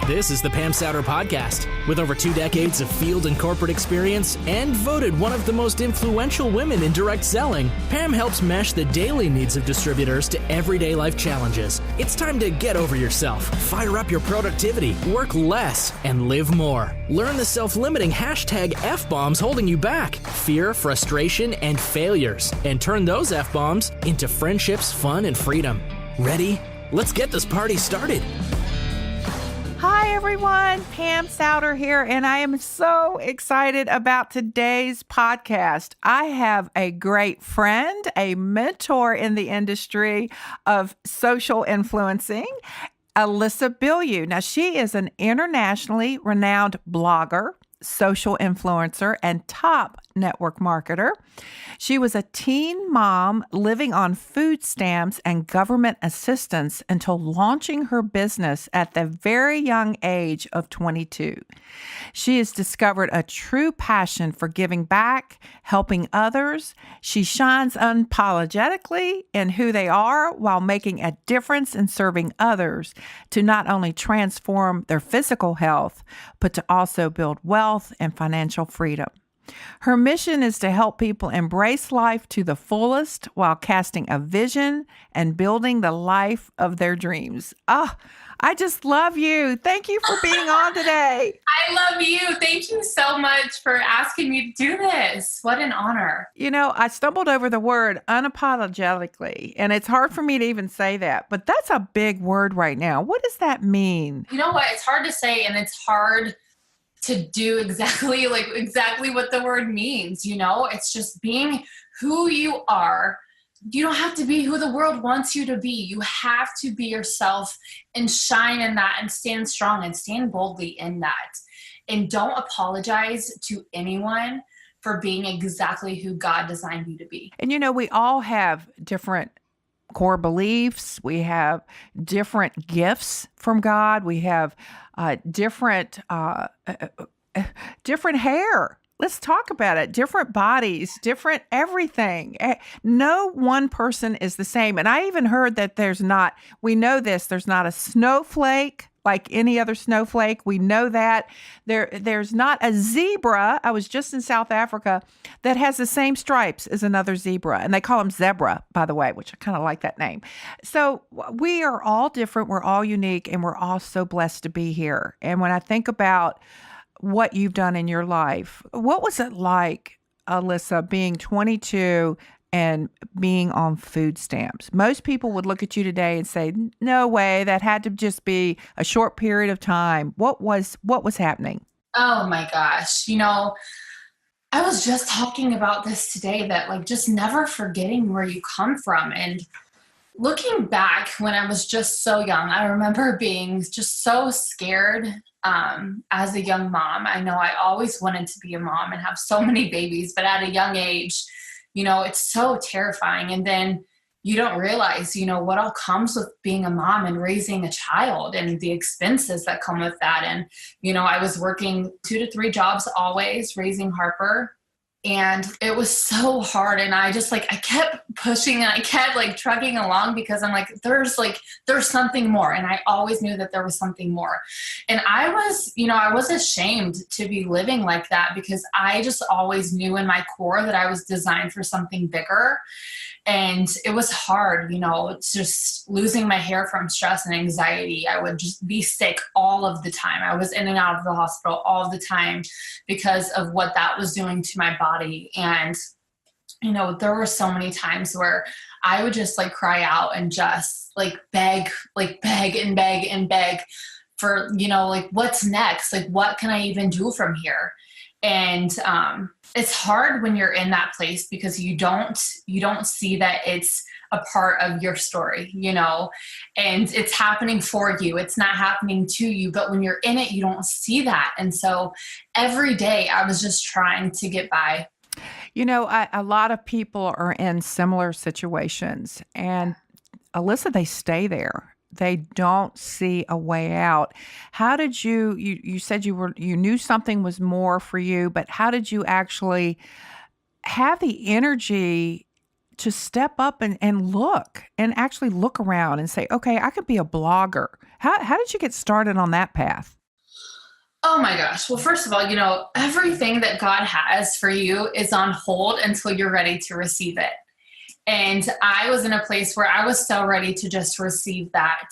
This is the Pam Souter Podcast. With over 2 decades of field and corporate experience and voted one of the most influential women in direct selling, Pam helps mesh the daily needs of distributors to everyday life challenges. It's time to get over yourself, fire up your productivity, work less, and live more. Learn the self-limiting hashtag F-bombs holding you back, fear, frustration, and failures, and turn those F-bombs into friendships, fun, and freedom. Ready? Let's get this party started. Hi everyone, Pam Souter here, and I am so excited about today's podcast. I have a great friend, a mentor in the industry of social influencing, Alissa Bilyeu. Now, she is an internationally renowned blogger, social influencer, and top network marketer. She was a teen mom living on food stamps and government assistance until launching her business at the very young age of 22. She has discovered a true passion for giving back, helping others. She shines unapologetically in who they are while making a difference in serving others to not only transform their physical health, but to also build wealth and financial freedom. Her mission is to help people embrace life to the fullest while casting a vision and building the life of their dreams. I just love you. Thank you for being on today. I love you. Thank you so much for asking me to do this. What an honor. You know, I stumbled over the word unapologetically, and it's hard for me to even say that, but that's a big word right now. What does that mean? You know what? It's hard to say, and it's hard to do exactly what the word means. You know, it's just being who you are. You don't have to be who the world wants you to be. You have to be yourself and shine in that and stand strong and stand boldly in that. And don't apologize to anyone for being exactly who God designed you to be. And you know, we all have different core beliefs. We have different gifts from God. We have different hair. Let's talk about it. Different bodies, different everything. No one person is the same. And I even heard that there's not a snowflake like any other snowflake. We know that. There's not a zebra. I was just in South Africa that has the same stripes as another zebra. And they call them zebra, by the way, which I kind of like that name. So we are all different. We're all unique, and we're all so blessed to be here. And when I think about what you've done in your life, what was it like, Alissa, being 22 and being on food stamps? Most people would look at you today and say, no way, that had to just be a short period of time. What was happening? Oh my gosh. You know, I was just talking about this today, that just never forgetting where you come from. And looking back when I was just so young, I remember being just so scared as a young mom. I know I always wanted to be a mom and have so many babies, but at a young age, you know, it's so terrifying. And then you don't realize, you know, what all comes with being a mom and raising a child and the expenses that come with that. And, you know, I was working 2 to 3 jobs always, raising Harper. And it was so hard. And I kept pushing and I kept trucking along because I'm like, there's something more. And I always knew that there was something more. And I was ashamed to be living like that because I just always knew in my core that I was designed for something bigger. And it was hard, you know, just losing my hair from stress and anxiety. I would just be sick all of the time. I was in and out of the hospital all the time because of what that was doing to my body. And, you know, there were so many times where I would just cry out and just beg and beg and beg for, you know, what's next? What can I even do from here? And it's hard when you're in that place because you don't see that it's a part of your story, you know, and it's happening for you. It's not happening to you, but when you're in it, you don't see that. And so every day I was just trying to get by. You know, a lot of people are in similar situations, and Alissa, they stay there. They don't see a way out. How did you said you knew something was more for you, but how did you actually have the energy to step up and look and actually look around and say, okay, I could be a blogger? How did you get started on that path? Oh my gosh. Well, first of all, everything that God has for you is on hold until you're ready to receive it. And I was in a place where I was so ready to just receive that.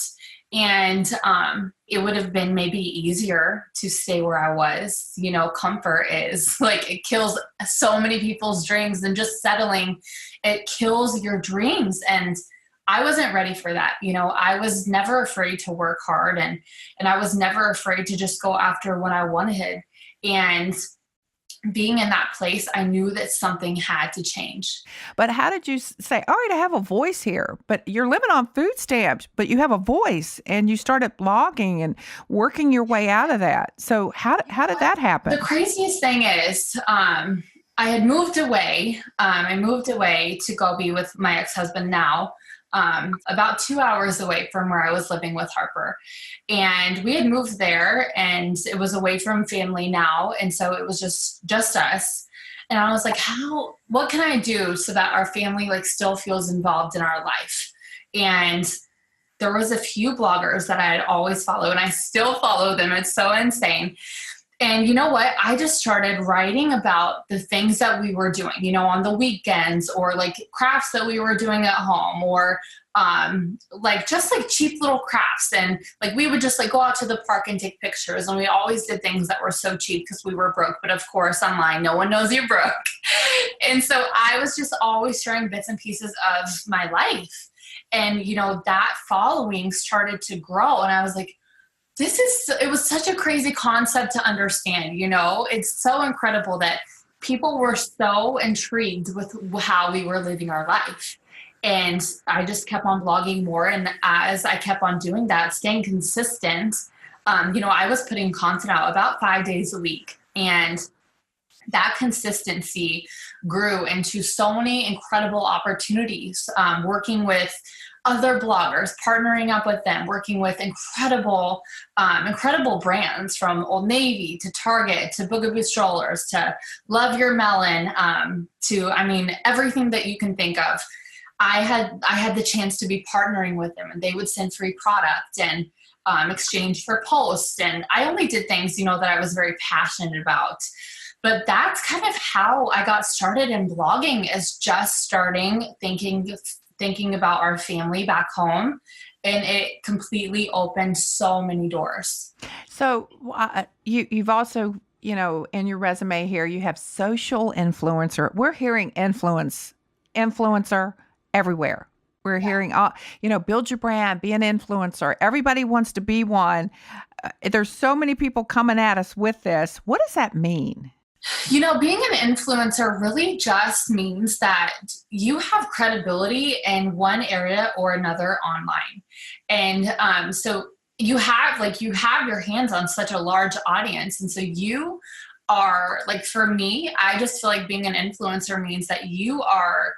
And it would have been maybe easier to stay where I was. Comfort is it kills so many people's dreams, and just settling, it kills your dreams. And I wasn't ready for that. I was never afraid to work hard, and I was never afraid to just go after what I wanted. And being in that place, I knew that something had to change. But how did you say, all right, I have a voice here, but you're living on food stamps, but you have a voice, and you started blogging and working your way out of that. So how did that happen? The craziest thing is, I had moved away. I moved away to go be with my ex-husband now, about 2 hours away from where I was living with Harper. And we had moved there, and it was away from family now. And so it was just us. And I was like, what can I do so that our family still feels involved in our life? And there was a few bloggers that I had always followed, and I still follow them. It's so insane. And you know what? I just started writing about the things that we were doing, on the weekends, or crafts that we were doing at home, or just cheap little crafts. And we would just go out to the park and take pictures. And we always did things that were so cheap because we were broke. But of course, online, no one knows you're broke. And so I was just always sharing bits and pieces of my life. And, that following started to grow. And I was like, it was such a crazy concept to understand. It's so incredible that people were so intrigued with how we were living our life. And I just kept on blogging more. And as I kept on doing that, staying consistent, I was putting content out about 5 days a week. And that consistency grew into so many incredible opportunities, working with other bloggers, partnering up with them, working with incredible brands, from Old Navy to Target to Boogaboo Strollers to Love Your Melon, to everything that you can think of. I had the chance to be partnering with them, and they would send free product and exchange for posts. And I only did things, that I was very passionate about. But that's kind of how I got started in blogging, is just starting thinking about our family back home. And it completely opened so many doors. So you've also, in your resume here, you have social influencer. We're hearing influencer everywhere. We're hearing, build your brand, be an influencer. Everybody wants to be one. There's so many people coming at us with this. What does that mean? Being an influencer really just means that you have credibility in one area or another online. And so you have your hands on such a large audience. And so you are, for me, I just feel like being an influencer means that you are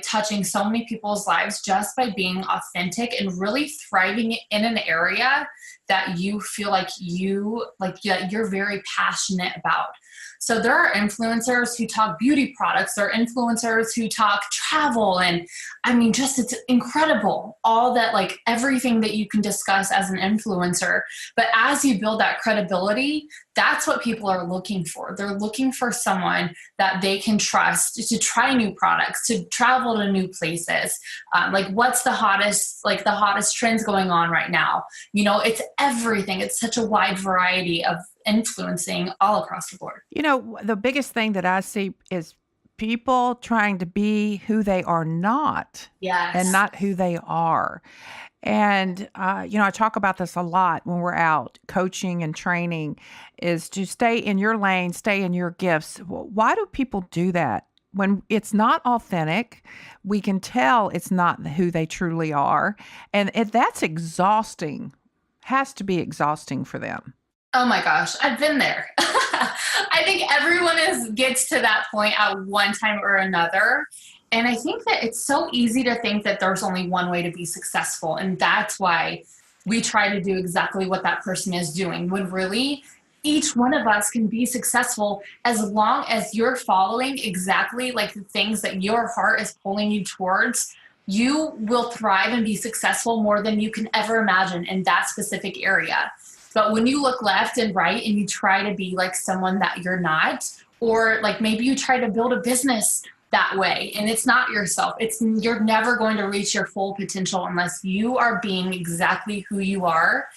touching so many people's lives just by being authentic and really thriving in an area that you feel you're very passionate about. So there are influencers who talk beauty products. There are influencers who talk travel. And it's incredible. All that, everything that you can discuss as an influencer. But as you build that credibility, that's what people are looking for. They're looking for someone that they can trust to try new products, to travel to new places. What's the hottest trends going on right now? It's everything. It's such a wide variety of influencing all across the board. The biggest thing that I see is people trying to be who they are not. Yes. And not who they are. And, I talk about this a lot when we're out coaching and training, is to stay in your lane, stay in your gifts. Why do people do that? When it's not authentic, we can tell it's not who they truly are. And that's exhausting, has to be exhausting for them. Oh my gosh, I've been there. I think everyone gets to that point at one time or another. And I think that it's so easy to think that there's only one way to be successful. And that's why we try to do exactly what that person is doing, when really each one of us can be successful as long as you're following exactly like the things that your heart is pulling you towards. You will thrive and be successful more than you can ever imagine in that specific area. But when you look left and right and you try to be like someone that you're not, or like maybe you try to build a business that way and it's not yourself, you're never going to reach your full potential unless you are being exactly who you are.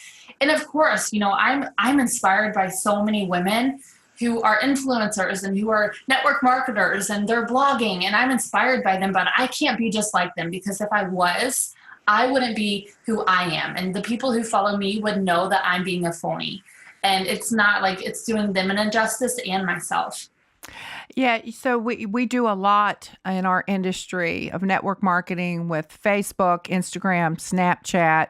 And of course, I'm inspired by so many women who are influencers and who are network marketers and they're blogging, and I'm inspired by them, but I can't be just like them, because if I was, I wouldn't be who I am. And the people who follow me would know that I'm being a phony. And it's not like it's doing them an injustice and myself. Yeah, so we do a lot in our industry of network marketing with Facebook, Instagram, Snapchat,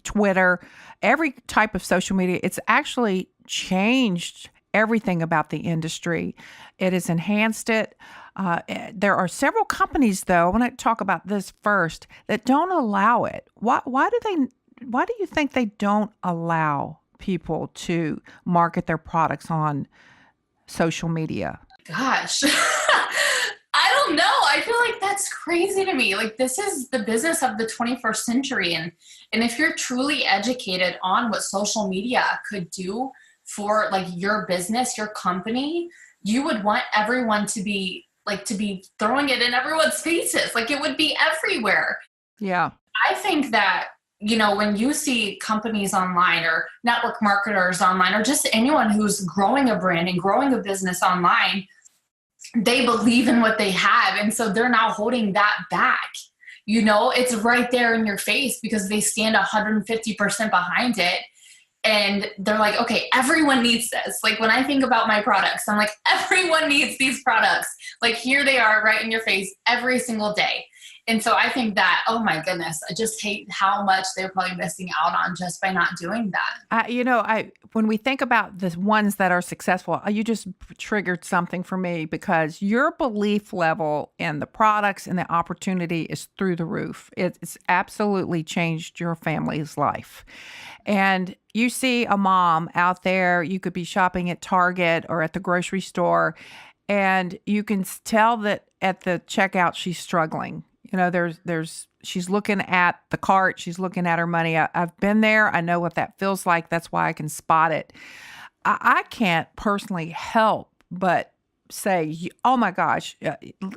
Twitter, every type of social media. It's actually changed everything about the industry. It has enhanced it. There are several companies, though, I want to talk about this first, that don't allow it. Why do you think they don't allow people to market their products on social media? Gosh, I don't know. I feel like that's crazy to me. Like, this is the business of the 21st century. And if you're truly educated on what social media could do for like your business, your company, you would want everyone to be throwing it in everyone's faces. Like, it would be everywhere. Yeah. I think that, when you see companies online or network marketers online or just anyone who's growing a brand and growing a business online, they believe in what they have. And so they're now holding that back. It's right there in your face because they stand 150% behind it. And they're like, okay, everyone needs this. Like, when I think about my products, I'm like, everyone needs these products. Like, here they are right in your face every single day. And so I think that, oh my goodness, I just hate how much they're probably missing out on just by not doing that. When we think about the ones that are successful, you just triggered something for me, because your belief level in the products and the opportunity is through the roof. It's absolutely changed your family's life. And you see a mom out there, you could be shopping at Target or at the grocery store, and you can tell that at the checkout she's struggling. She's looking at the cart, she's looking at her money. I've been there. I know what that feels like. That's why I can spot it. I can't personally help but say, oh my gosh,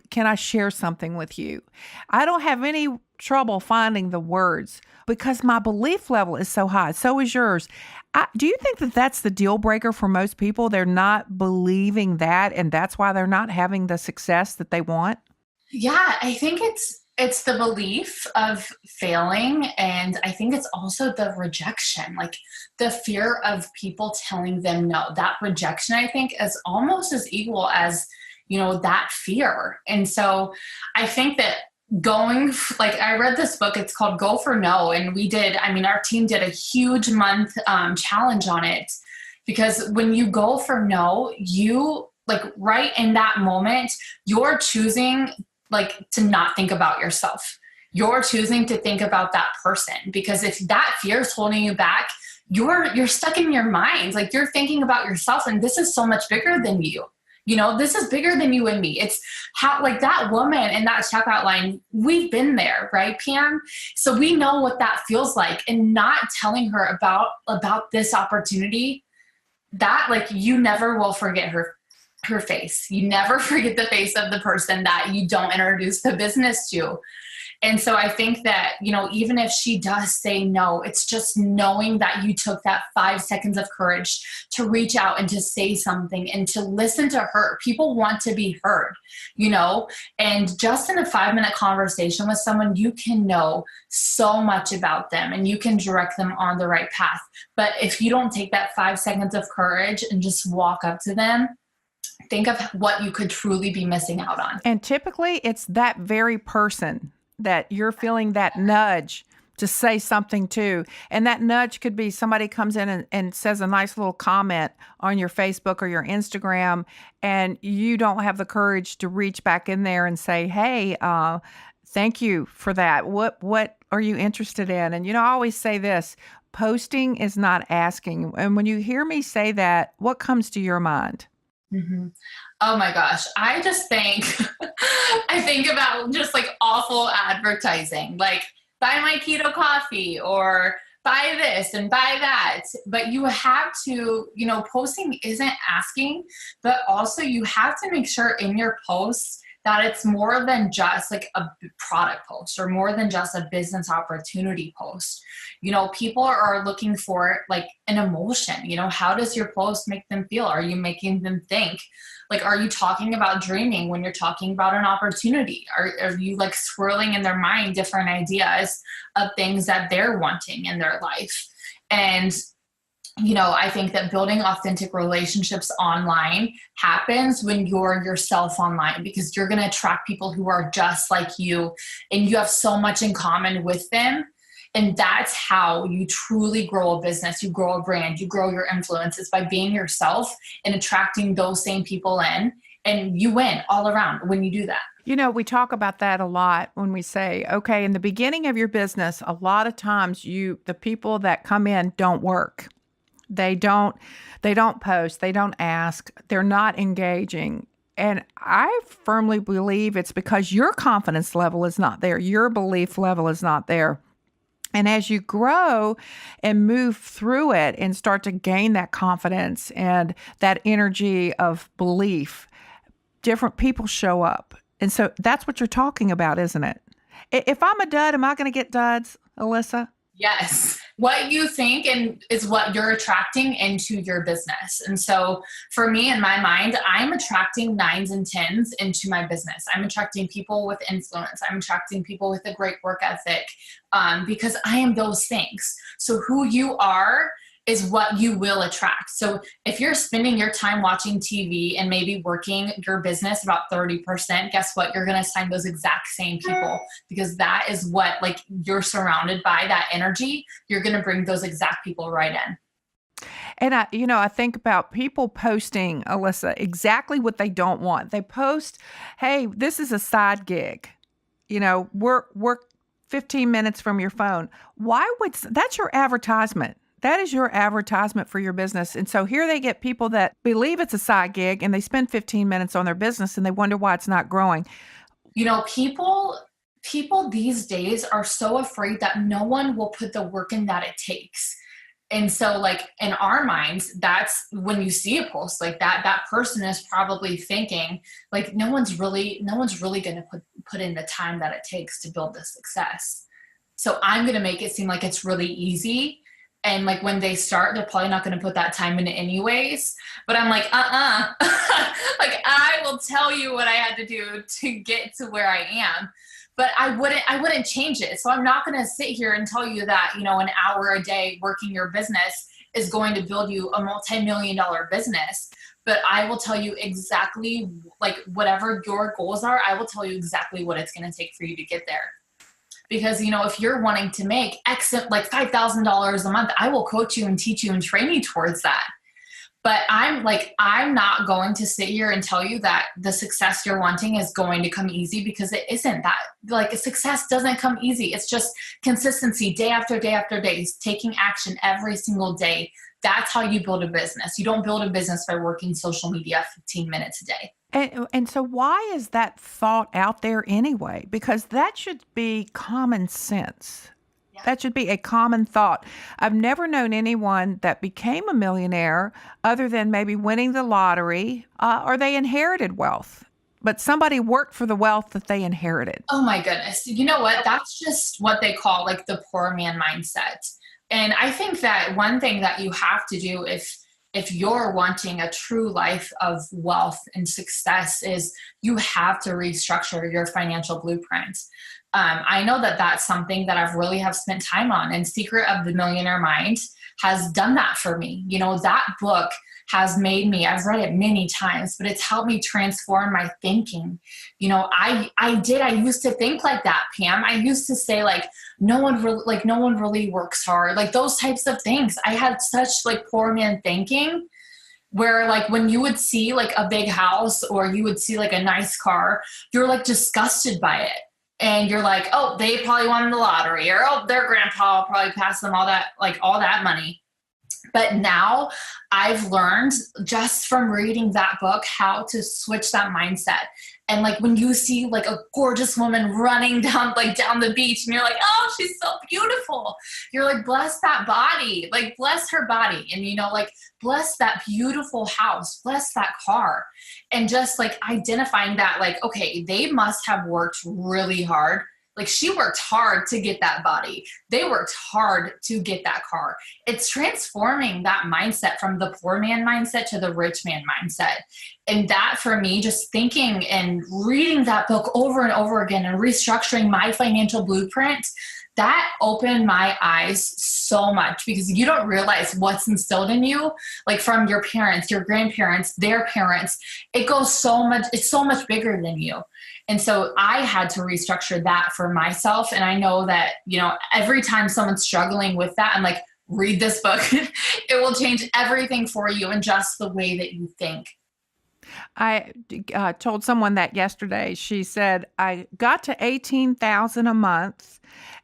can I share something with you? I don't have any trouble finding the words because my belief level is so high. So is yours. Do you think that that's the deal breaker for most people? They're not believing that, and that's why they're not having the success that they want? Yeah, I think it's the belief of failing. And I think it's also the rejection, like the fear of people telling them no. That rejection, I think, is almost as equal as, that fear. And so I think that I read this book, it's called Go for No. And our team did a huge month challenge on it, because when you go for no, you right in that moment, you're choosing to not think about yourself. You're choosing to think about that person, because if that fear is holding you back, you're stuck in your mind. Like, you're thinking about yourself, and this is so much bigger than you. This is bigger than you and me. It's how, that woman in that checkout line, we've been there, right, Pam? So we know what that feels like. And not telling her about this opportunity, that you never will forget her face. You never forget the face of the person that you don't introduce the business to. And so I think that, even if she does say no, it's just knowing that you took that 5 seconds of courage to reach out and to say something and to listen to her. People want to be heard, and just in a 5-minute conversation with someone, you can know so much about them and you can direct them on the right path. But if you don't take that 5 seconds of courage and just walk up to them, think of what you could truly be missing out on. And typically it's that very person that you're feeling that nudge to say something to. And that nudge could be somebody comes in and says a nice little comment on your Facebook or your Instagram, and you don't have the courage to reach back in there and say, hey, thank you for that. What are you interested in? And, I always say this, posting is not asking. And when you hear me say that, what comes to your mind? Mm-hmm. Oh my gosh. I just think, I think about just like awful advertising, like buy my keto coffee or buy this and buy that. But you have to, posting isn't asking, but also you have to make sure in your posts that it's more than just like a product post or more than just a business opportunity post. People are looking for like an emotion. How does your post make them feel? Are you making them think? Like, are you talking about dreaming when you're talking about an opportunity? Are you like swirling in their mind different ideas of things that they're wanting in their life? And I think that building authentic relationships online happens when you're yourself online, because you're going to attract people who are just like you and you have so much in common with them. And that's how you truly grow a business. You grow a brand, you grow your influences by being yourself and attracting those same people in. And you win all around when you do that. We talk about that a lot when we say, okay, in the beginning of your business, a lot of times the people that come in don't work. They don't post, they don't ask, they're not engaging. And I firmly believe it's because your confidence level is not there. Your belief level is not there. And as you grow and move through it and start to gain that confidence and that energy of belief, different people show up. And so that's what you're talking about, isn't it? If I'm a dud, am I going to get duds, Alissa? Yes. What you think is what you're attracting into your business. And so for me, in my mind, I'm attracting 9s and 10s into my business. I'm attracting people with influence. I'm attracting people with a great work ethic because I am those things. So who you are is what you will attract. So if you're spending your time watching TV and maybe working your business about 30%, guess what? You're going to sign those exact same people, because that is what, like, you're surrounded by that energy. You're going to bring those exact people right in. And I think about people posting, Alissa, exactly what they don't want. They post, hey, this is a side gig. Work 15 minutes from your phone. That's your advertisement. That is your advertisement for your business. And so here they get people that believe it's a side gig and they spend 15 minutes on their business and they wonder why it's not growing. People these days are so afraid that no one will put the work in that it takes. And so like in our minds, that's when you see a post like that person is probably thinking like, no one's really going to put in the time that it takes to build this success. So I'm going to make it seem like it's really easy. And like when they start, they're probably not going to put that time in anyways. But I'm like, like I will tell you what I had to do to get to where I am. But I wouldn't change it. So I'm not going to sit here and tell you that, an hour a day working your business is going to build you a multi-million-dollar business. But I will tell you exactly, like whatever your goals are, I will tell you exactly what it's going to take for you to get there. Because, if you're wanting to make like $5,000 a month, I will coach you and teach you and train you towards that. But I'm not going to sit here and tell you that the success you're wanting is going to come easy, because it isn't. That like success doesn't come easy. It's just consistency, day after day after day, taking action every single day. That's how you build a business. You don't build a business by working social media 15 minutes a day. And so why is that thought out there anyway? Because that should be common sense. Yeah. That should be a common thought. I've never known anyone that became a millionaire other than maybe winning the lottery or they inherited wealth. But somebody worked for the wealth that they inherited. Oh my goodness. You know what? That's just what they call like the poor man mindset. And I think that one thing that you have to do if you're wanting a true life of wealth and success is you have to restructure your financial blueprint. I know that that's something that I've really have spent time on, and Secret of the Millionaire Mind has done that for me. That book has made me, I've read it many times, but it's helped me transform my thinking. I used to think like that, Pam. I used to say like, no one really works hard, like those types of things. I had such like poor man thinking, where like when you would see like a big house or you would see like a nice car, you're like disgusted by it. And you're like, oh, they probably won the lottery, or, oh, their grandpa probably passed them all that money. But now I've learned just from reading that book how to switch that mindset. And like when you see like a gorgeous woman running down the beach and you're like, oh, she's so beautiful. You're like, bless that body, like bless her body. And, like bless that beautiful house, bless that car. And just like identifying that, like, okay, they must have worked really hard. Like she worked hard to get that body. They worked hard to get that car. It's transforming that mindset from the poor man mindset to the rich man mindset. And that for me, just thinking and reading that book over and over again and restructuring my financial blueprint, that opened my eyes so much, because you don't realize what's instilled in you, like from your parents, your grandparents, their parents. It goes so much, it's so much bigger than you. And so I had to restructure that for myself. And I know that, every time someone's struggling with that, I'm like, read this book. It will change everything for you and just the way that you think. I told someone that yesterday. She said, I got to $18,000 a month,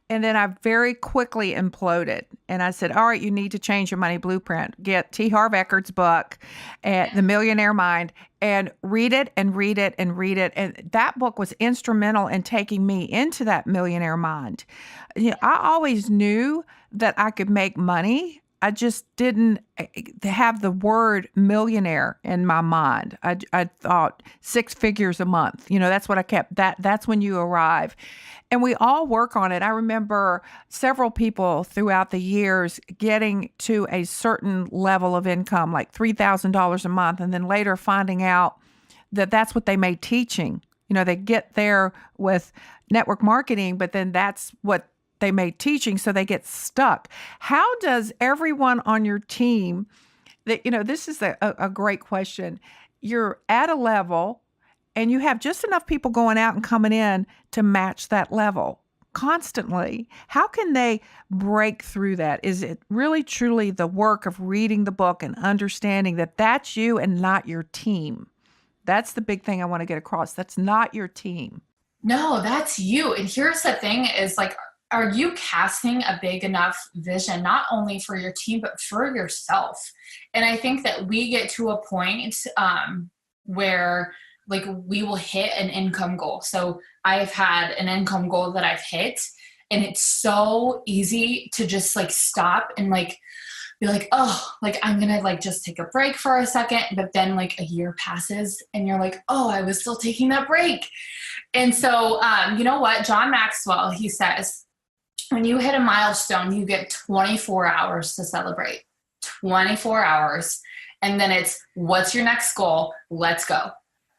and then I very quickly imploded. And I said, all right, you need to change your money blueprint. Get T. Harv Eckert's book, The Millionaire Mind, and read it and read it and read it. And that book was instrumental in taking me into that millionaire mind. I always knew that I could make money. I just didn't have the word millionaire in my mind. I thought 6 figures a month. That's what I kept. That's when you arrive. And we all work on it. I remember several people throughout the years getting to a certain level of income, like $3,000 a month, and then later finding out that that's what they made teaching. They get there with network marketing, but then that's what they made teaching, so they get stuck. How does everyone on your team, this is a great question. You're at a level and you have just enough people going out and coming in to match that level constantly. How can they break through that? Is it really truly the work of reading the book and understanding that that's you and not your team? That's the big thing I want to get across. That's not your team. No, that's you. And here's the thing is like, are you casting a big enough vision, not only for your team, but for yourself? And I think that we get to a point where like we will hit an income goal. So I've had an income goal that I've hit, and it's so easy to just like stop and like be like, oh, like I'm going to like just take a break for a second. But then like a year passes and you're like, oh, I was still taking that break. And so, you know what? John Maxwell, he says, when you hit a milestone, you get 24 hours to celebrate. 24 hours. And then it's, what's your next goal? Let's go.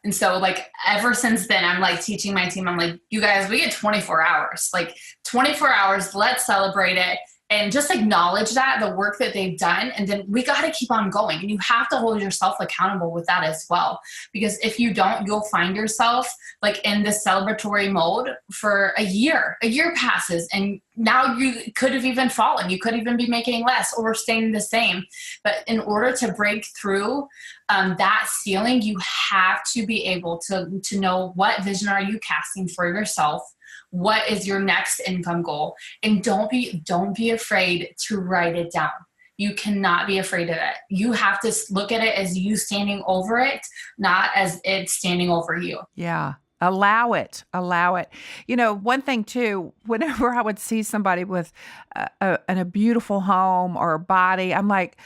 And so like ever since then, I'm like teaching my team, I'm like, you guys, we get 24 hours, like 24 hours, let's celebrate it. And just acknowledge that, the work that they've done. And then we got to keep on going. And you have to hold yourself accountable with that as well. Because if you don't, you'll find yourself like in this celebratory mode for a year. A year passes and now you could have even fallen. You could even be making less or staying the same. But in order to break through that ceiling, you have to be able to know what vision are you casting for yourself. What is your next income goal? And don't be afraid to write it down. You cannot be afraid of it. You have to look at it as you standing over it, not as it standing over you. Yeah. Allow it. One thing too, whenever I would see somebody with a beautiful home or a body, I'm like,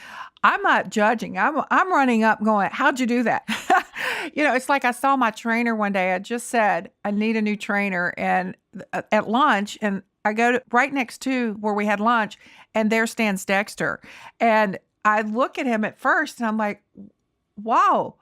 I'm not judging. I'm running up going, how'd you do that? It's like I saw my trainer one day. I just said, I need a new trainer. And at lunch, and I go to right next to where we had lunch, and there stands Dexter. And I look at him at first and I'm like, wow,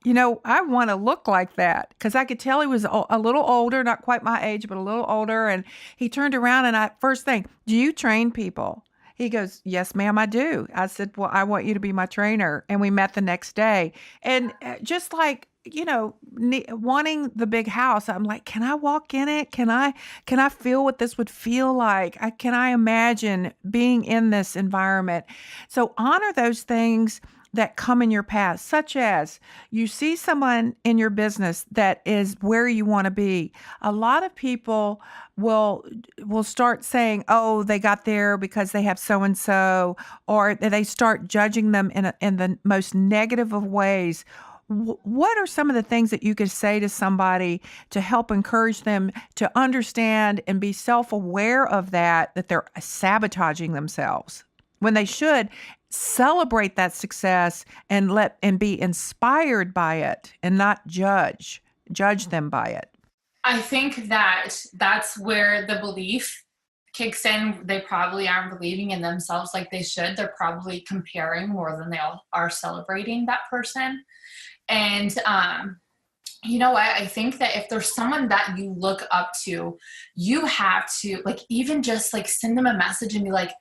I want to look like that, because I could tell he was a little older, not quite my age, but a little older. And he turned around and first thing, do you train people? He goes, yes, ma'am, I do. I said, well, I want you to be my trainer. And we met the next day. And just like, wanting the big house, I'm like, can I walk in it? Can I feel what this would feel like? Can I imagine being in this environment? So honor those things that come in your path, such as you see someone in your business that is where you want to be. A lot of people will start saying, "Oh, they got there because they have so and so," or they start judging them in the most negative of ways. What are some of the things that you could say to somebody to help encourage them to understand and be self-aware of that they're sabotaging themselves when they should celebrate that success and be inspired by it and not judge them by it? I think that that's where the belief kicks in. They probably aren't believing in themselves like they should. They're probably comparing more than they are celebrating that person. And, I think that if there's someone that you look up to, you have to even just send them a message and be like,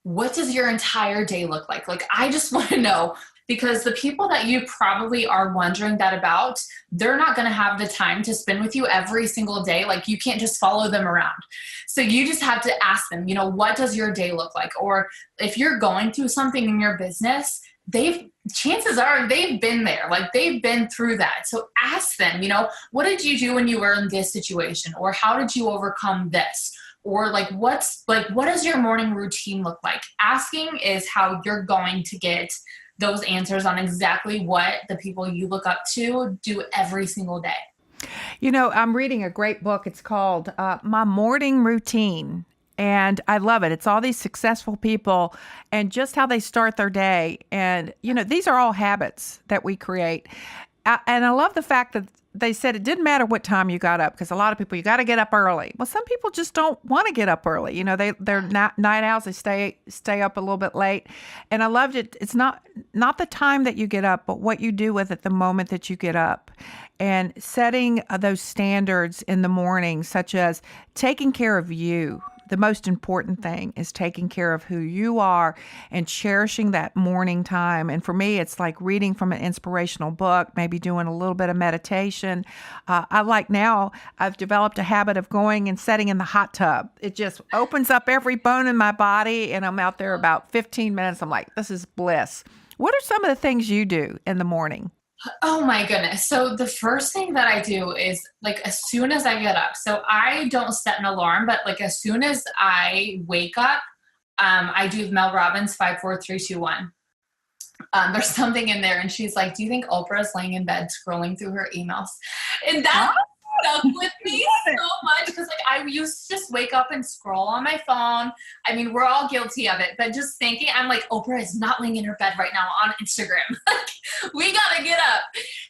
what does your entire day look like? I just want to know, because the people that you probably are wondering that about, they're not going to have the time to spend with you every single day. You can't just follow them around. So you just have to ask them, what does your day look like? Or if you're going through something in your business, chances are they've been there, they've been through that. So ask them, what did you do when you were in this situation? Or how did you overcome this? Or what does your morning routine look like? Asking is how you're going to get those answers on exactly what the people you look up to do every single day. I'm reading a great book. It's called My Morning Routine. And I love it. It's all these successful people and just how they start their day. And, these are all habits that we create. And I love the fact that they said it didn't matter what time you got up, because a lot of people, you got to get up early. Well, some people just don't want to get up early. They're not night owls. They stay up a little bit late. And I loved it. It's not the time that you get up, but what you do with it the moment that you get up. And setting those standards in the morning, such as taking care of you. The most important thing is taking care of who you are and cherishing that morning time. And for me, it's like reading from an inspirational book, maybe doing a little bit of meditation. I've developed a habit of going and sitting in the hot tub. It just opens up every bone in my body, and I'm out there about 15 minutes. I'm like, this is bliss. What are some of the things you do in the morning? Oh my goodness. So the first thing that I do is as soon as I get up, so I don't set an alarm, but as soon as I wake up, I do Mel Robbins 5, 4, 3, 2, 1. There's something in there, and she's like, do you think Oprah's laying in bed scrolling through her emails? And that stuck with me so much, because I used to just wake up and scroll on my phone. I mean, we're all guilty of it, but just thinking, I'm like, Oprah is not laying in her bed right now on Instagram. We gotta get up.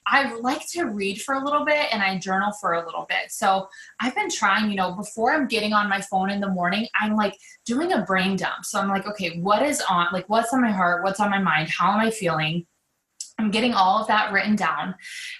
I like to read for a little bit, and I journal for a little bit. So I've been trying, before I'm getting on my phone in the morning, I'm doing a brain dump. So I'm like, okay, what is on, what's on my heart? What's on my mind? How am I feeling? I'm getting all of that written down.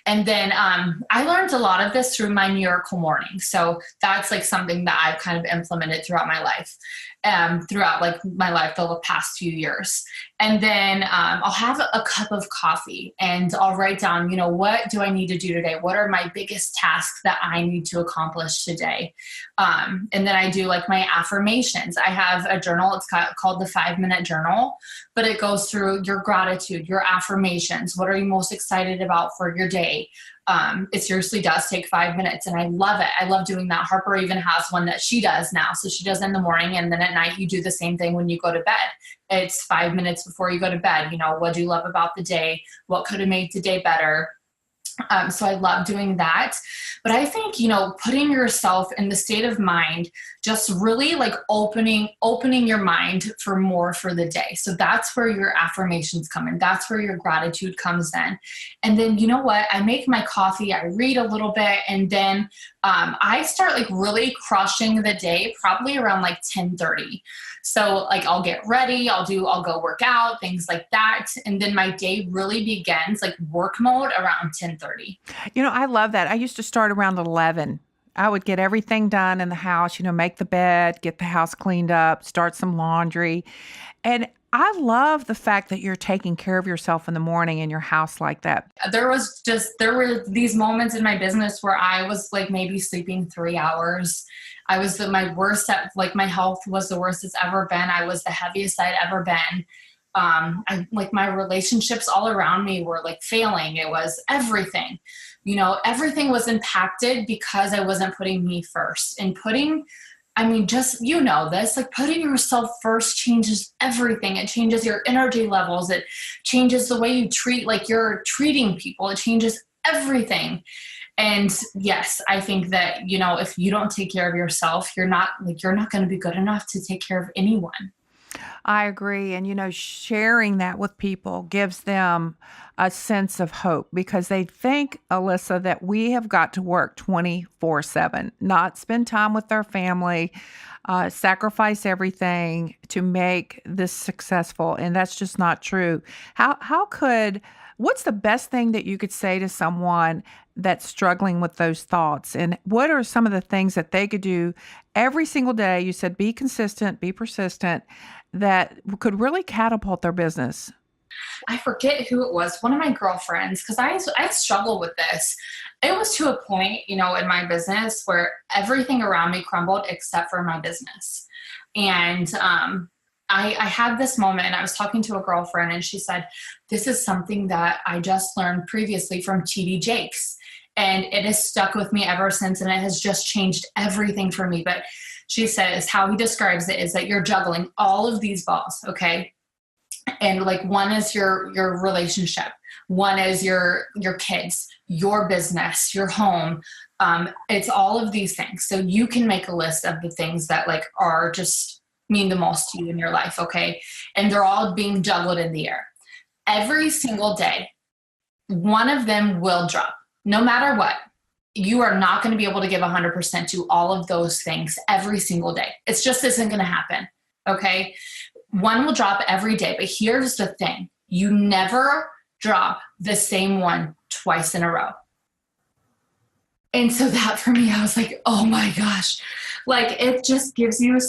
And then I learned a lot of this through my Miracle Morning. So that's something that I've kind of implemented throughout my life, the past few years. And then I'll have a cup of coffee, and I'll write down, what do I need to do today? What are my biggest tasks that I need to accomplish today? And then I do my affirmations. I have a journal. It's called the 5-minute journal, but it goes through your gratitude, your affirmations. What are you most excited about for your day? It seriously does take 5 minutes, and I love it. I love doing that. Harper even has one that she does now. So she does it in the morning, and then at night you do the same thing when you go to bed. It's 5 minutes before you go to bed. What do you love about the day? What could have made the day better? So I love doing that. But I think, putting yourself in the state of mind, just really opening your mind for more for the day. So that's where your affirmations come in. That's where your gratitude comes in. And then, I make my coffee, I read a little bit, and then I start really crushing the day probably around 10:30. So I'll get ready, I'll go work out, things like that. And then my day really begins work mode around 10:30. I love that. I used to start around 11. I would get everything done in the house, make the bed, get the house cleaned up, start some laundry. And I love the fact that you're taking care of yourself in the morning in your house like that. There were these moments in my business where I was maybe sleeping 3 hours. I was my worst at my health was the worst it's ever been. I was the heaviest I'd ever been. My relationships all around me were like failing. It was everything, everything was impacted because I wasn't putting me first. And just, this, like putting yourself first changes everything. It changes your energy levels. It changes the way you treat, like you're treating people. It changes everything. And yes, I think that, if you don't take care of yourself, you're not going to be good enough to take care of anyone. I agree. And, sharing that with people gives them a sense of hope because they think, Alissa, that we have got to work 24/7, not spend time with their family, sacrifice everything to make this successful. And that's just not true. What's the best thing that you could say to someone that's struggling with those thoughts? And what are some of the things that they could do every single day? You said be consistent, be persistent, that could really catapult their business. I forget who it was, one of my girlfriends, because I struggle with this. It was to a point, in my business where everything around me crumbled except for my business. And I had this moment, and I was talking to a girlfriend, and she said, this is something that I just learned previously from TD Jakes. And it has stuck with me ever since, and it has just changed everything for me. But she says how he describes it is that you're juggling all of these balls, okay? And like one is your relationship, one is your kids, your business, your home. It's all of these things. So you can make a list of the things that like are just mean the most to you in your life, okay? And they're all being juggled in the air. Every single day, one of them will drop, no matter what. You are not going to be able to give 100% to all of those things every single day. It's just isn't going to happen, okay? One will drop every day, but here's the thing. You never drop the same one twice in a row. And so that for me, I was like, oh my gosh, like it just gives you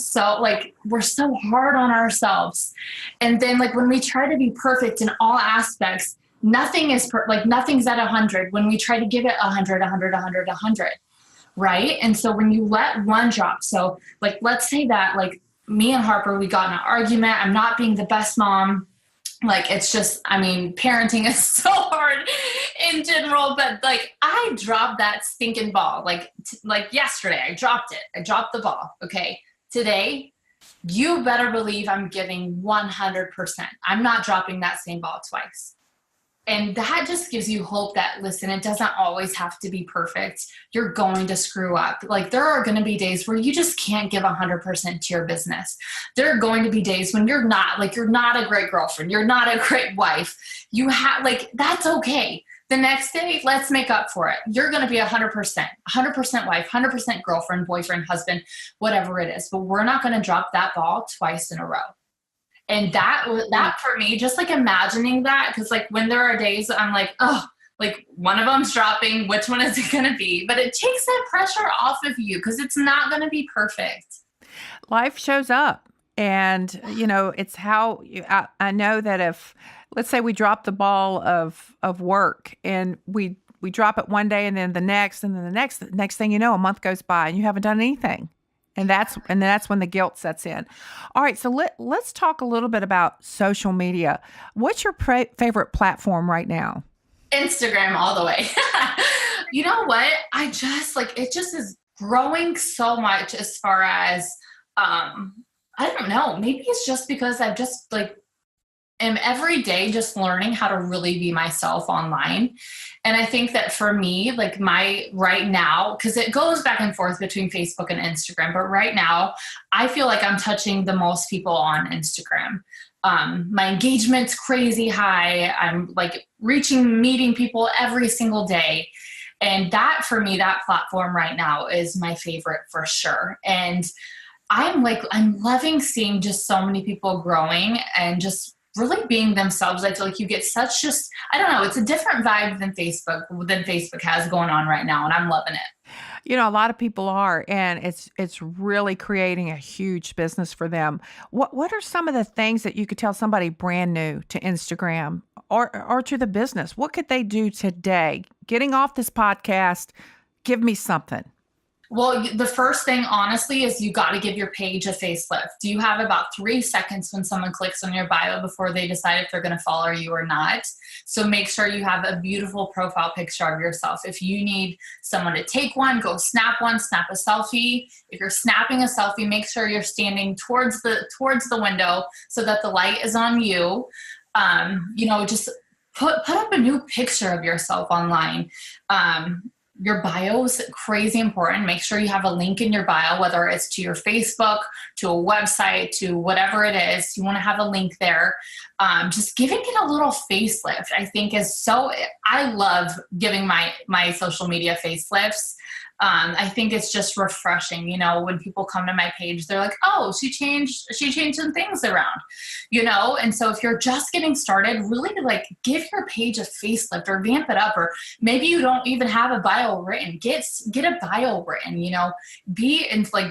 we're so hard on ourselves. And then like when we try to be perfect in all aspects, nothing's at 100 when we try to give it 100, right? And so when you let one drop, so like, let's say that like me and Harper, we got in an argument. I'm not being the best mom. Like, it's just, parenting is so hard in general, but like I dropped that stinking ball. Like yesterday, I dropped it. I dropped the ball. Okay. Today, you better believe I'm giving 100%. I'm not dropping that same ball twice. And that just gives you hope that, listen, it doesn't always have to be perfect. You're going to screw up. Like there are going to be days where you just can't give 100% to your business. There are going to be days when you're not a great girlfriend. You're not a great wife. That's okay. The next day, let's make up for it. You're going to be 100% wife, 100% girlfriend, boyfriend, husband, whatever it is. But we're not going to drop that ball twice in a row. And that for me, just like imagining that, because like when there are days I'm like, oh, like one of them's dropping, which one is it going to be? But it takes that pressure off of you because it's not going to be perfect. Life shows up. And, it's how I know that if, let's say we drop the ball of work and we drop it one day and then the next and then the next thing you know, a month goes by and you haven't done anything. And that's when the guilt sets in. All right, so let's talk a little bit about social media. What's your favorite platform right now? Instagram all the way. You know what? I just it just is growing so much as far as, I don't know, maybe it's just because I've just am every day just learning how to really be myself online. And I think that for me, like my right now, because it goes back and forth between Facebook and Instagram, but right now I feel like I'm touching the most people on Instagram. My engagement's crazy high. I'm like meeting people every single day. And that for me, that platform right now is my favorite for sure. And I'm loving seeing just so many people growing and just really being themselves. I feel like you get such I don't know, it's a different vibe than Facebook has going on right now. And I'm loving it. A lot of people are, and it's really creating a huge business for them. What are some of the things that you could tell somebody brand new to Instagram or to the business? What could they do today? Getting off this podcast, give me something. Well, the first thing, honestly, is you got to give your page a facelift. You have about 3 seconds when someone clicks on your bio before they decide if they're going to follow you or not. So make sure you have a beautiful profile picture of yourself. If you need someone to take one, go snap one, snap a selfie. If you're snapping a selfie, make sure you're standing towards the window so that the light is on you. Just put up a new picture of yourself online. Your bio is crazy important. Make sure you have a link in your bio, whether it's to your Facebook, to a website, to whatever it is. You want to have a link there. Just giving it a little facelift, I think I love giving my social media facelifts. I think it's just refreshing, when people come to my page, they're like, oh, she changed some things around, and so if you're just getting started, really like give your page a facelift or vamp it up, or maybe you don't even have a bio written, get a bio written,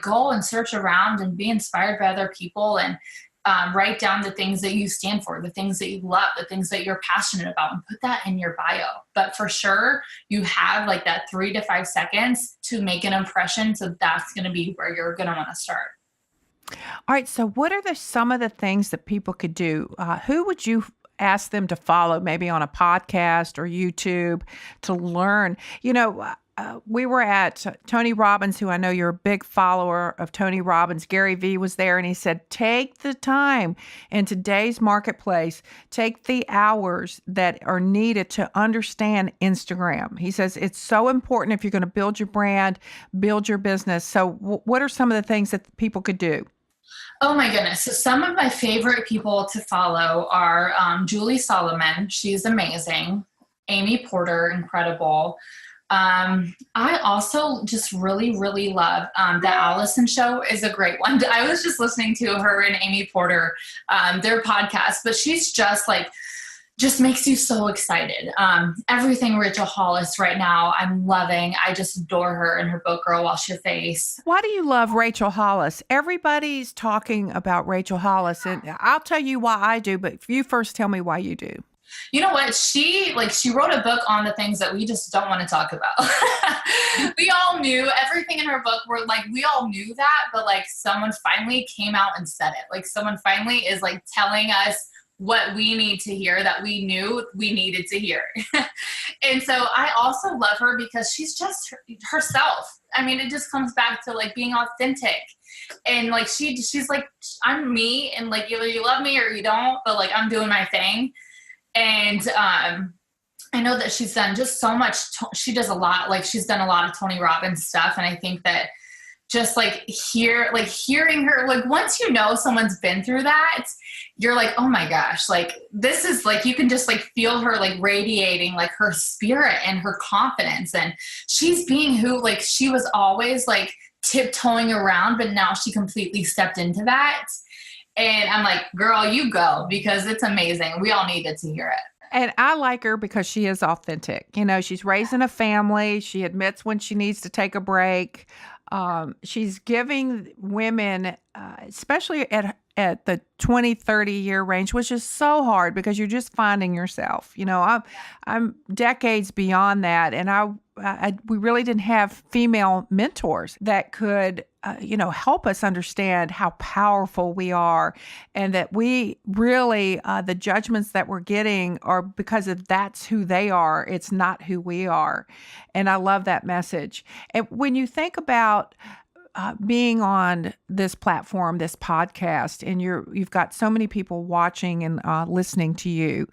go and search around and be inspired by other people, and write down the things that you stand for, the things that you love, the things that you're passionate about, and put that in your bio. But for sure, you have like that 3 to 5 seconds to make an impression. So that's going to be where you're going to want to start. All right. So what are some of the things that people could do? Who would you ask them to follow, maybe on a podcast or YouTube, to learn? We were at Tony Robbins, who I know you're a big follower of Tony Robbins. Gary Vee was there, and he said, take the time in today's marketplace, take the hours that are needed to understand Instagram. He says it's so important if you're going to build your brand, build your business. So what are some of the things that people could do? Oh my goodness. So some of my favorite people to follow are Julie Solomon. She's amazing. Amy Porter, incredible. I also just really, really love the Allison Show is a great one. I was just listening to her and Amy Porter, their podcast, but she's just makes you so excited. Everything Rachel Hollis right now, I'm loving. I just adore her and her book, Girl Wash Your Face. Why do you love Rachel Hollis? Everybody's talking about Rachel Hollis, and I'll tell you why I do, but you first tell me why you do. You know what? She wrote a book on the things that we just don't want to talk about. We all knew everything in her book. We all knew that, but someone finally came out and said it. Someone finally is telling us what we need to hear that we knew we needed to hear. And so I also love her because she's just herself. I mean, it just comes back to being authentic. And she's like, I'm me, and either you love me or you don't, but I'm doing my thing. And I know that she's done just so much. She does a lot. She's done a lot of Tony Robbins stuff. And I think that just hearing her, once you know someone's been through that, you're like, oh my gosh, this is you can just feel her radiating her spirit and her confidence. And she's being who she was always tiptoeing around, but now she completely stepped into that. And I'm like, girl, you go, because it's amazing. We all needed to hear it. And I like her because she is authentic. She's raising a family. She admits when she needs to take a break. She's giving women, especially at the 20, 30-year range, which is so hard because you're just finding yourself. I'm decades beyond that, and we really didn't have female mentors that could, help us understand how powerful we are, and that we really, the judgments that we're getting are because that's who they are. It's not who we are. And I love that message. And when you think about being on this platform, this podcast, and you've got so many people watching and listening to you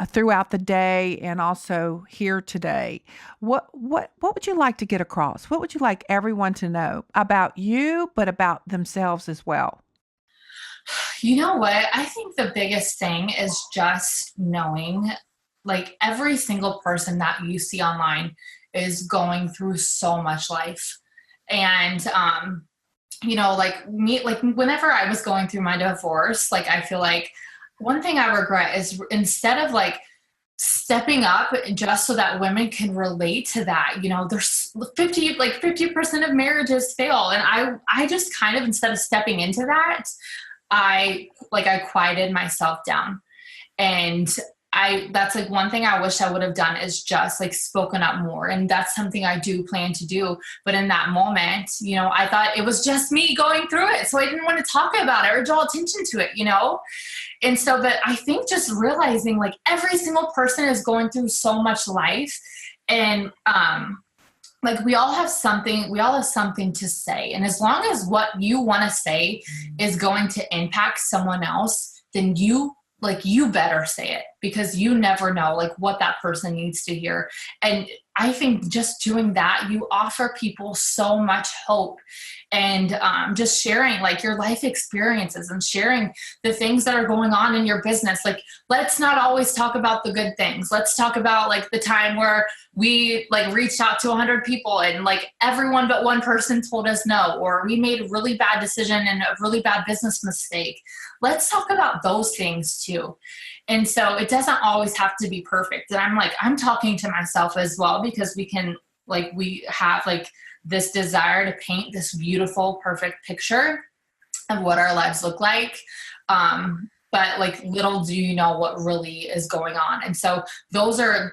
throughout the day and also here today, what would you like to get across? What would you like everyone to know about you, but about themselves as well? You know what? I think the biggest thing is just knowing every single person that you see online is going through so much life. And, whenever I was going through my divorce, I feel one thing I regret is instead of stepping up just so that women can relate to that, there's 50% of marriages fail. And I just kind of, instead of stepping into that, I quieted myself down. And that's like one thing I wish I would have done is just like spoken up more. And that's something I do plan to do. But in that moment, you know, I thought it was just me going through it. So I didn't want to talk about it or draw attention to it, you know? And so, but I think just realizing like every single person is going through so much life, and like we all have something to say. And as long as what you want to say is going to impact someone else, then you better say it, because you never know like what that person needs to hear. And I think just doing that, you offer people so much hope, and just sharing like your life experiences and sharing the things that are going on in your business. Like, let's not always talk about the good things. Let's talk about like the time where we like reached out to 100 people and like everyone but one person told us no, or we made a really bad decision and a really bad business mistake. Let's talk about those things too. And so it doesn't always have to be perfect. And I'm talking to myself as well, because we have like this desire to paint this beautiful, perfect picture of what our lives look like. But like little do you know what really is going on. And so those are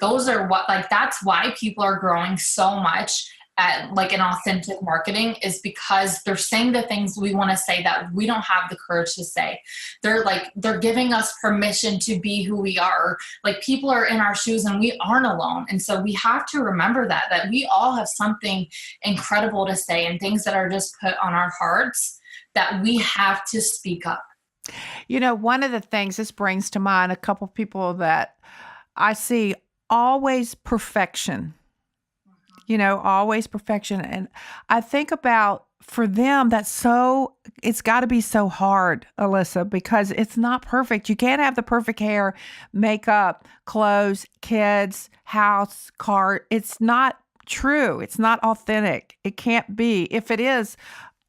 what, like, that's why people are growing so much at like an authentic marketing, is because they're saying the things we want to say that we don't have the courage to say. They're giving us permission to be who we are. Like, people are in our shoes and we aren't alone. And so we have to remember that we all have something incredible to say, and things that are just put on our hearts that we have to speak up. You know, one of the things, this brings to mind a couple of people that I see, always perfection. You know, always perfection. And I think about, for them, it's got to be so hard, Alissa, because it's not perfect. You can't have the perfect hair, makeup, clothes, kids, house, car. It's not true. It's not authentic. It can't be. If it is,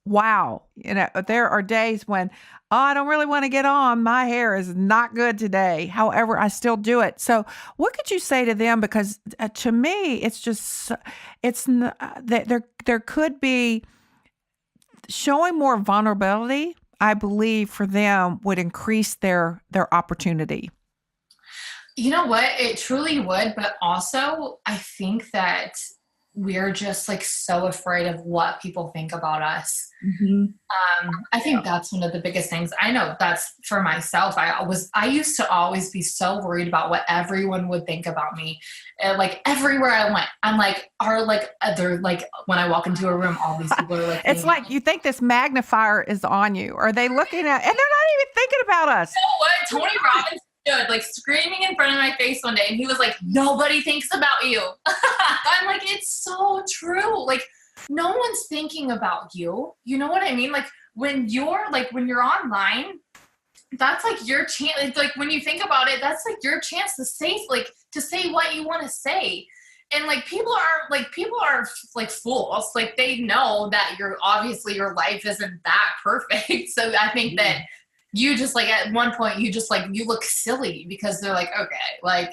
wow. You know, there are days when, I don't really want to get on. My hair is not good today. However, I still do it. So what could you say to them? Because to me, it's just, there could be showing more vulnerability, I believe, for them would increase their opportunity. You know what? It truly would. But also, I think that we're just like so afraid of what people think about us. Mm-hmm. I think that's one of the biggest things. I know that's for myself. I used to always be so worried about what everyone would think about me. Like everywhere I went, I'm like, they're like, when I walk into a room, all these people are like, it's like, you think this magnifier is on you. Are they looking at, and they're not even thinking about us. You know what? Tony Robbins stood like screaming in front of my face one day, and he was like, nobody thinks about you. I'm like, it's so true. Like, no one's thinking about you. You know what I mean? Like, when you're online, that's like your chance. It's like, when you think about it, that's like your chance to say what you want to say. And like, people are like fools. Like, they know that your life isn't that perfect. So I think that you just like, at one point, you just like, you look silly, because they're like, okay, like,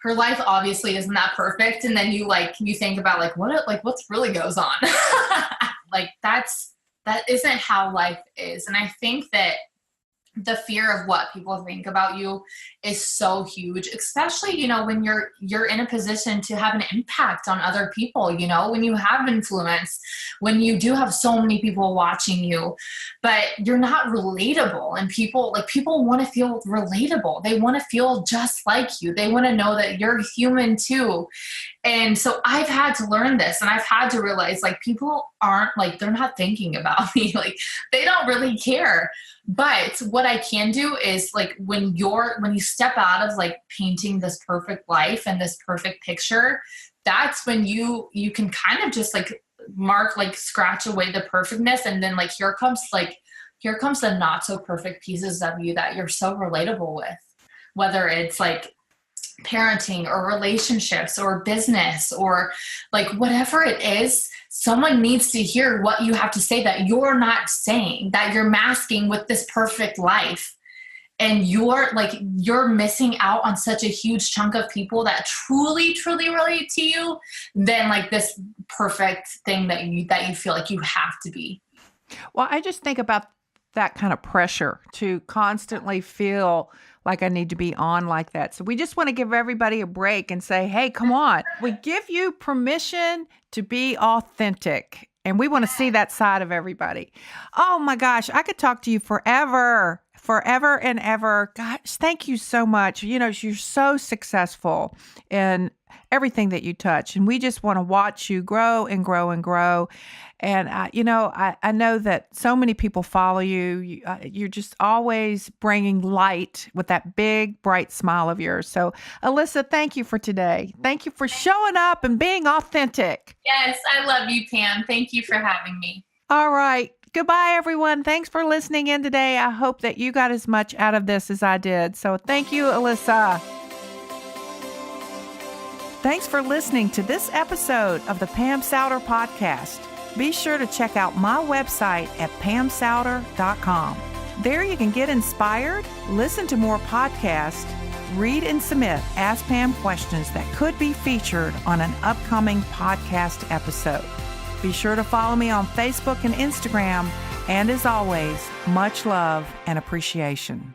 her life obviously isn't that perfect. And then you think about like, what's really goes on? Like, that isn't how life is. And I think that the fear of what people think about you is so huge, especially, you know, when you're in a position to have an impact on other people, you know, when you have influence, when you do have so many people watching you, but you're not relatable. And people want to feel relatable. They want to feel just like you. They want to know that you're human too. And so I've had to learn this, and I've had to realize, like, people aren't like, they're not thinking about me. Like, they don't really care. But what I can do is, like, when you step out of like painting this perfect life and this perfect picture, that's when you can kind of just like scratch away the perfectness. And then here comes the not so perfect pieces of you that you're so relatable with, whether it's like parenting or relationships or business or like whatever it is. Someone needs to hear what you have to say that you're not saying, that you're masking with this perfect life. And you're missing out on such a huge chunk of people that truly, truly relate to you than like this perfect thing that you feel like you have to be. Well, I just think about that kind of pressure to constantly feel like I need to be on like that. So we just want to give everybody a break and say, hey, come on. We give you permission to be authentic. And we want to see that side of everybody. Oh my gosh, I could talk to you forever and ever. Gosh, thank you so much. You know, you're so successful in everything that you touch. And we just want to watch you grow and grow and grow. And, I know that so many people follow you. You're just always bringing light with that big, bright smile of yours. So, Alissa, thank you for today. Thank you for showing up and being authentic. Yes, I love you, Pam. Thank you for having me. All right. Goodbye, everyone. Thanks for listening in today. I hope that you got as much out of this as I did. So thank you, Alissa. Thanks for listening to this episode of the Pam Souter Podcast. Be sure to check out my website at pamsouter.com. There you can get inspired, listen to more podcasts, read and submit Ask Pam questions that could be featured on an upcoming podcast episode. Be sure to follow me on Facebook and Instagram. And as always, much love and appreciation.